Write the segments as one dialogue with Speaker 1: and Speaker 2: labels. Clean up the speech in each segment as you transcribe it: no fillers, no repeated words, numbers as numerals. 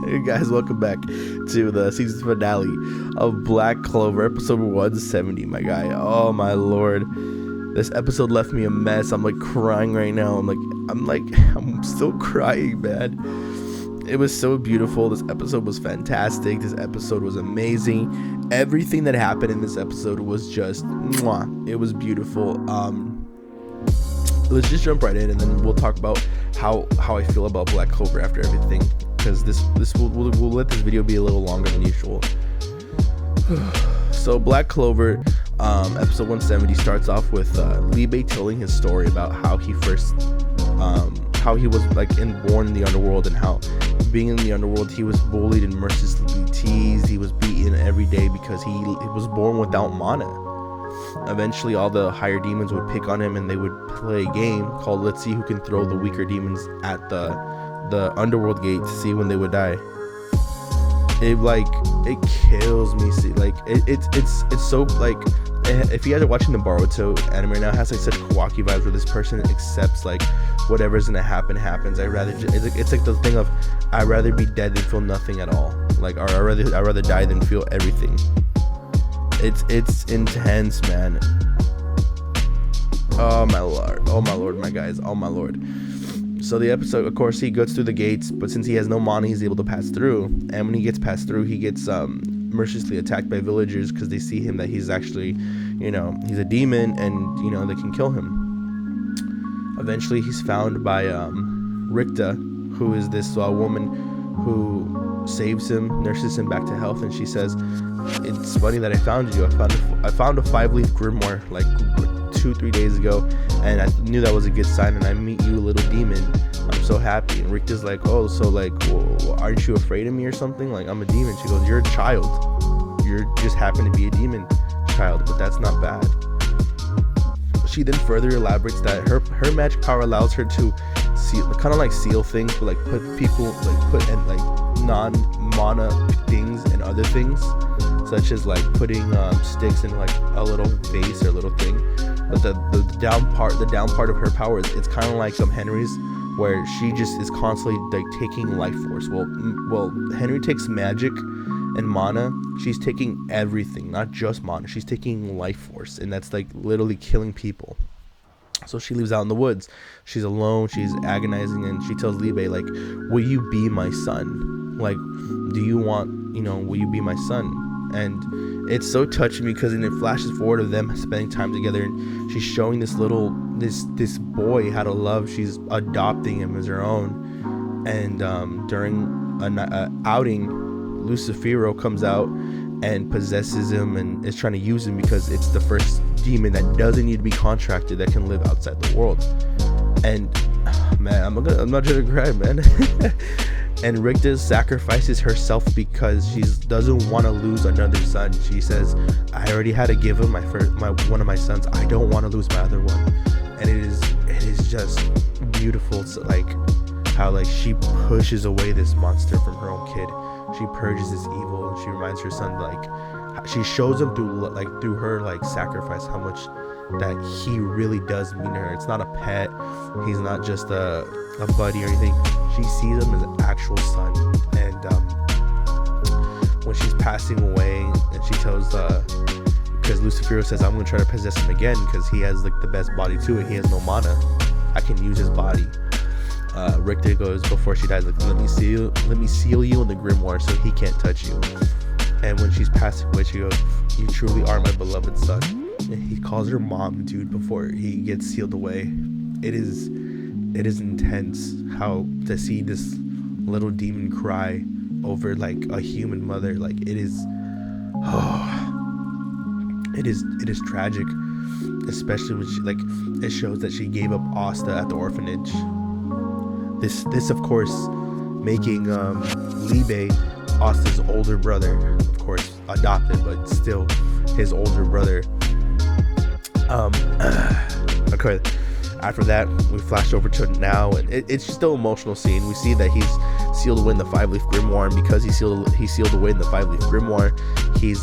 Speaker 1: Hey guys, welcome back to the season finale of Black Clover, episode 170, my guy. Oh my lord. This episode left me a mess. I'm like crying right now. I'm still crying, man. It was so beautiful. This episode was fantastic. This episode was amazing. Everything that happened in this episode was just mwah. It was beautiful. Let's just jump right in, and then we'll talk about how I feel about Black Clover after everything, because we'll let this video be a little longer than usual. So Black Clover, episode 170 starts off with Libe telling his story about how he first how he was born in the underworld, and how being in the underworld he was bullied and mercilessly teased. He was beaten every day because he was born without mana. Eventually all the higher demons would pick on him, and they would play a game called Let's See Who Can Throw the Weaker Demons at the underworld gate to see when they would die. It kills me. See, it's so if you guys are watching the Boruto anime right now, it has such Kawaki vibes where this person accepts whatever's gonna happen happens. It's like the thing of I'd rather be dead than feel nothing at all. Or I'd rather die than feel everything. It's intense, man. Oh my lord, my guys. Oh my lord. So the episode, of course, he goes through the gates, but since he has no mana, he's able to pass through. And when he gets passed through, he gets mercilessly attacked by villagers because they see him that he's actually, he's a demon, and they can kill him. Eventually, he's found by Rikta, who is this woman who saves him, nurses him back to health, and she says, "It's funny that I found you. I found a 5-leaf grimoire 2-3 days ago, and I knew that was a good sign, and I meet you, little demon. I'm so happy." And Rikta's like, "Oh, so well, aren't you afraid of me or something? I'm a demon." She goes, "You're a child. You're just happen to be a demon child, but that's not bad." She then further elaborates that her magic power allows her to seal things, but put people put in non-mana things and other things, such as putting sticks in a little vase or a little thing. But the down part of her power it's kind of like Henry's, where she just is constantly taking life force. Well, Henry takes magic and mana. She's taking everything, not just mana. She's taking life force, and that's literally killing people. So she lives out in the woods. She's alone. She's agonizing, and she tells Libe, "Will you be my son? Do you want, will you be my son?" And it's so touching because then it flashes forward of them spending time together, and she's showing this boy how to love. She's adopting him as her own. And during an outing, Lucifero comes out and possesses him and is trying to use him because it's the first demon that doesn't need to be contracted, that can live outside the world. And man, I'm not gonna cry, man. And Rikta sacrifices herself because she doesn't want to lose another son. She says, "I already had to give him one of my sons. I don't want to lose my other one." And it is just beautiful. So how she pushes away this monster from her own kid. She purges this evil, and she reminds her son she shows him through her sacrifice how much that he really does mean to her. It's not a pet. He's not just a buddy or anything. She sees him as an actual son. And when she's passing away, and she tells because Lucifero says, "I'm gonna try to possess him again because he has the best body to it. He has no mana. I can use his body." Rikta goes, before she dies, let me seal you in the grimoire so he can't touch you." And when she's passing away, she goes, "You truly are my beloved son." And he calls her mom, dude, before he gets sealed away. It is intense how to see this little demon cry over a human mother. It is tragic, especially when it shows that she gave up Asta at the orphanage. This of course making Libe Asta's older brother, of course adopted, but still his older brother. Okay. After that, we flash over to now, and it's still an emotional scene. We see that he's sealed away in the 5-leaf grimoire, and because he's sealed away in the 5-leaf grimoire, he's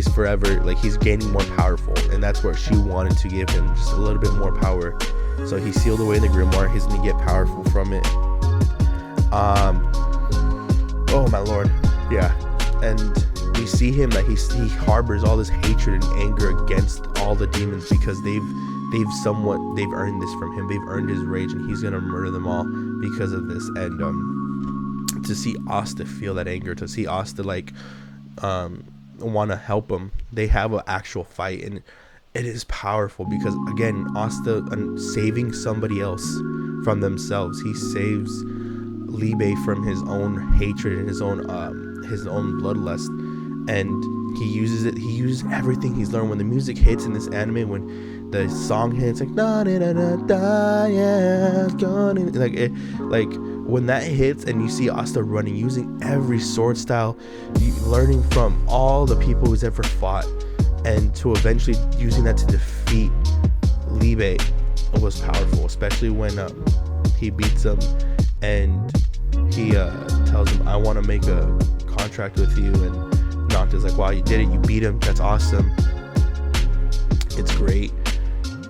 Speaker 1: forever he's gaining more powerful, and that's where she wanted to give him just a little bit more power. So he's sealed away in the grimoire. He's gonna get powerful from it. Oh my lord. Yeah. And we see him that he harbors all this hatred and anger against all the demons because they've earned this from him. They've earned his rage, and he's gonna murder them all because of this. And to see Asta feel that anger, to see Asta like want to help him, they have an actual fight, and it is powerful because again, Asta saving somebody else from themselves. He saves Libe from his own hatred and his own bloodlust, and he uses everything he's learned. When the music hits in this anime, when the song hits, like da da da da da, yeah, gone, like when that hits and you see Asta running, using every sword style, learning from all the people who's ever fought, and to eventually using that to defeat Libe, was powerful. Especially when he beats him and he tells him, I want to make a contract with you, and Nocta's like, wow, you did it, you beat him, that's awesome. It's great.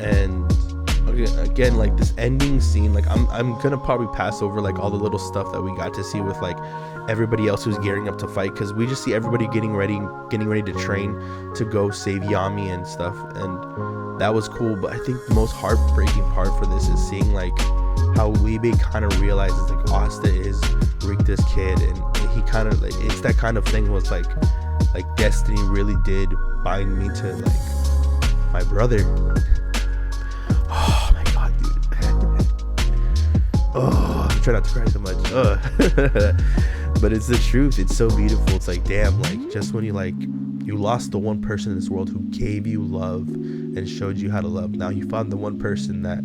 Speaker 1: And again, like this ending scene, like I'm gonna probably pass over like all the little stuff that we got to see with like everybody else who's gearing up to fight, because we just see everybody getting ready to train to go save Yami and stuff, and that was cool. But I think the most heartbreaking part for this is seeing like how Libe kind of realizes like Asta is Rikta's kid, and he kind of like, it's that kind of thing was like destiny really did bind me to like my brother. Oh my god, dude. Oh, I'm trying not to cry so much. But it's the truth. It's so beautiful. It's like, damn, like just when you lost the one person in this world who gave you love and showed you how to love, now you found the one person that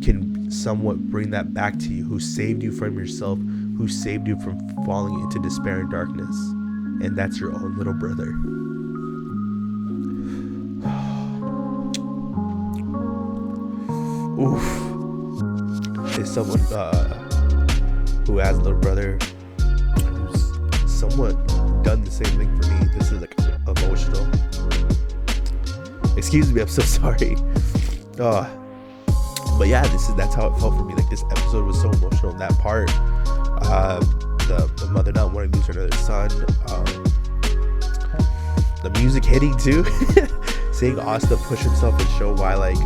Speaker 1: can somewhat bring that back to you, who saved you from yourself, who saved you from falling into despair and darkness, and that's your own little brother. Oof. Is someone who has a little brother who's somewhat done the same thing for me. This is like emotional. Excuse me, I'm so sorry. But yeah, that's how it felt for me. Like this episode was so emotional. That part, the mother not wanting to lose her another son, the music hitting too. Seeing Asta push himself and show why like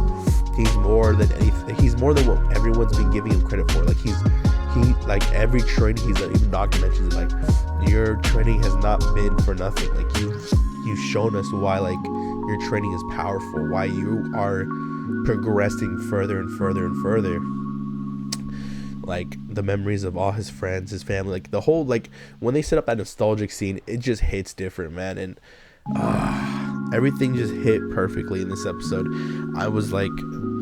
Speaker 1: he's more than anything. He's more than what everyone's been giving him credit for. Like he like every training he's done, even Nocta mentions it, like your training has not been for nothing. Like you've shown us why like your training is powerful, why you are progressing further and further and further. Like the memories of all his friends, his family, like the whole, like when they set up that nostalgic scene, it just hits different, man. And everything just hit perfectly in this episode. I was like,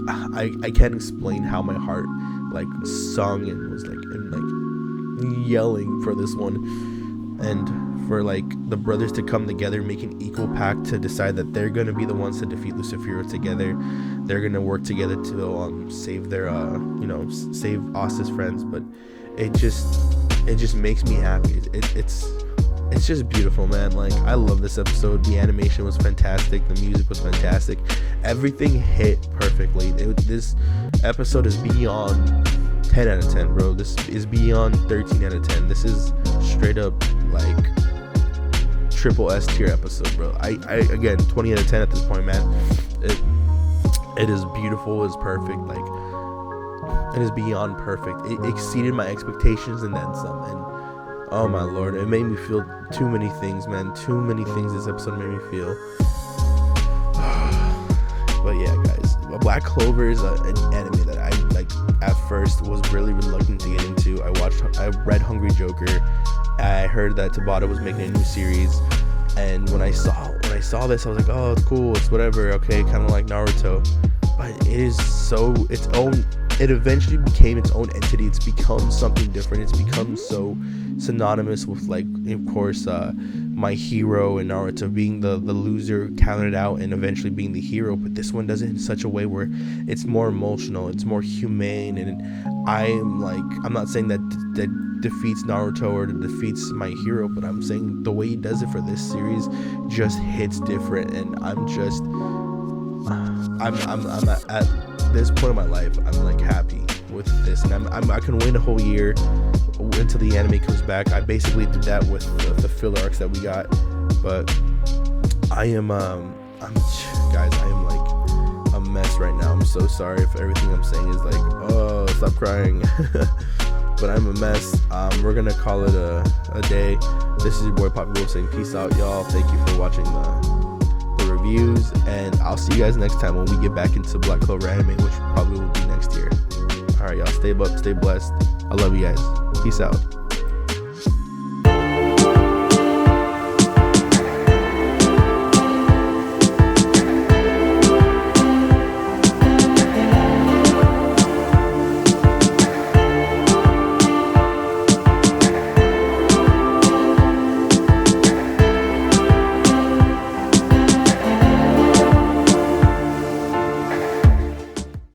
Speaker 1: I can't explain how my heart like sung and was like, and like yelling for this one, and for like the brothers to come together, make an equal pact to decide that they're gonna be the ones to defeat Lucifero together. They're gonna work together to save their save Asta's friends. But it just makes me happy. It's just beautiful, man. Like I love this episode. The animation was fantastic, the music was fantastic, everything hit perfectly. This episode is beyond 10 out of 10, bro. This is beyond 13 out of 10. This is straight up like triple S tier episode, bro. I again 20 out of 10 at this point, man. It is beautiful, it's perfect, like it is beyond perfect. It exceeded my expectations and then some. And oh my lord, it made me feel too many things, man. Too many things this episode made me feel. But yeah, guys, Black Clover is an anime that I like at first was really reluctant to get into. I read Hungry Joker. I heard that Tabata was making a new series, and when I saw this, I was like, oh, it's cool, it's whatever, okay, kind of like Naruto. But it is so its own. It eventually became its own entity. It's become something different. It's become so synonymous with, like, of course, My Hero and Naruto being the loser counted out and eventually being the hero. But this one does it in such a way where it's more emotional, it's more humane, and I'm not saying that defeats Naruto or defeats My Hero, but I'm saying the way he does it for this series just hits different. And I'm at this point in my life, I'm like happy with this, and I can wait a whole year until the anime comes back. I basically did that with the filler arcs that we got, but I am guys, I am like a mess right now. I'm so sorry if everything I'm saying is like, oh, stop crying. But I'm a mess. We're gonna call it a day. This is your boy Poppy Wolf saying peace out, y'all. Thank you for watching the reviews, and I'll see you guys next time when we get back into Black Clover anime, which probably will be next year. All right, y'all, stay up, stay blessed. I love you guys. Peace out.